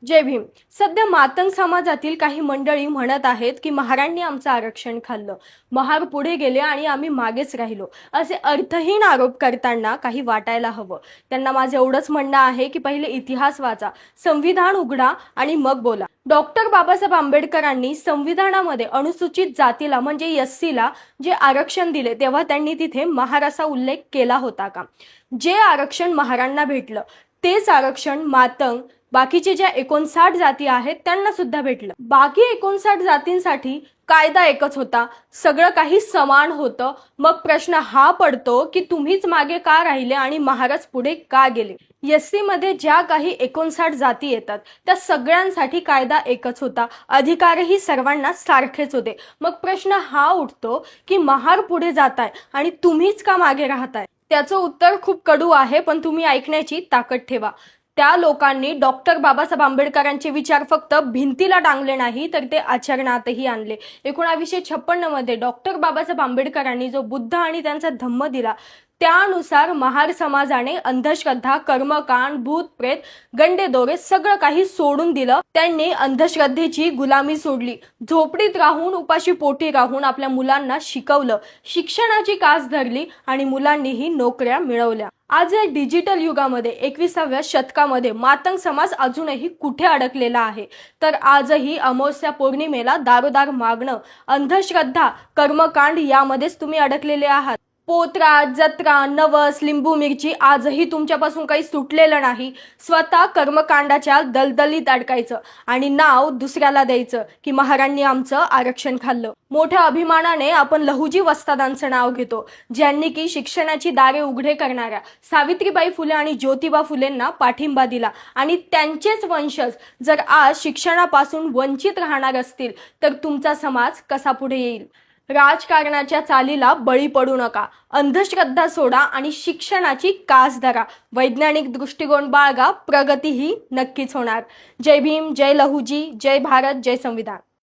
जय भीम. सध्या मातंग समाजातील काही मंडळी म्हणत आहेत की महारांनी आमचं आरक्षण खाल्लं, महार पुढे गेले आणि आम्ही मागेच राहिलो, असे अर्थहीन आरोप करताना काही वाटायला हवं. त्यांना माझं एवढंच म्हणणं आहे की पहिले इतिहास वाचा, संविधान उघडा आणि मग बोला. डॉक्टर बाबासाहेब आंबेडकरांनी संविधानामध्ये अनुसूचित जातीला म्हणजे एससीला जे आरक्षण दिले तेव्हा त्यांनी तिथे महार असा उल्लेख केला होता का? जे आरक्षण महारांना भेटलं तेच आरक्षण मातंग बाकीचे ज्या 59 जाती आहेत त्यांना सुद्धा भेटलं. बाकी 59 जातींसाठी कायदा एकच होता, सगळं काही समान होतं. मग प्रश्न हा पडतो की तुम्हीच मागे का राहिले आणि महाराज पुढे का गेले? एससी मध्ये ज्या काही 59 जाती येतात त्या सगळ्यांसाठी कायदा एकच होता, अधिकारही सर्वांना सारखेच होते. मग प्रश्न हा उठतो की महार पुढे जाताय आणि तुम्हीच का मागे राहताय? त्याचं उत्तर खूप कडू आहे, पण तुम्ही ऐकण्याची ताकद ठेवा. त्या लोकांनी डॉक्टर बाबासाहेब आंबेडकरांचे विचार फक्त भिंतीला टांगले नाही तर ते आचरणातही आणले. 1956 मध्ये डॉक्टर बाबासाहेब आंबेडकरांनी जो बुद्ध आणि त्यांचा धम्म दिला त्यानुसार महार समाजाने अंधश्रद्धा, कर्मकांड, भूत प्रेत, गंडेदोरे सगळं काही सोडून दिलं. त्यांनी अंधश्रद्धेची गुलामी सोडली, झोपडीत राहून उपाशी पोटी राहून आपल्या मुलांना शिकवलं, शिक्षणाची कास धरली आणि मुलांनीही नोकऱ्या मिळवल्या. आज या डिजिटल युगामध्ये 21व्या शतकामध्ये मातंग समाज अजूनही कुठे अडकलेला आहे? तर आजही अमावस्या पौर्णिमेला दारोदार मागणं, अंधश्रद्धा, कर्मकांड यामध्येच तुम्ही अडकलेले आहात. पोत्रा, जत्रा, नवस, लिंबू मिरची आजही तुमच्यापासून काही सुटलेलं नाही. स्वतः कर्मकांडाच्या दलदलीत अडकायचं आणि नाव दुसऱ्याला द्यायचं की महारांनी आमचं आरक्षण खाल्लं. मोठ्या अभिमानाने आपण लहुजी वस्तादांचं नाव घेतो, ज्यांनी की शिक्षणाची दारे उघडे करणाऱ्या सावित्रीबाई फुले आणि ज्योतिबा फुलेंना पाठिंबा दिला. आणि त्यांचेच वंशज जर आज शिक्षणापासून वंचित राहणार असतील तर तुमचा समाज कसा पुढे येईल? राजकारणाच्या चालीला बळी पडू नका, अंधश्रद्धा सोडा आणि शिक्षणाची कास धरा. वैज्ञानिक दृष्टिकोन बाळगा, प्रगती ही नक्कीच होणार. जय भीम, जय लहुजी, जय भारत, जय संविधान.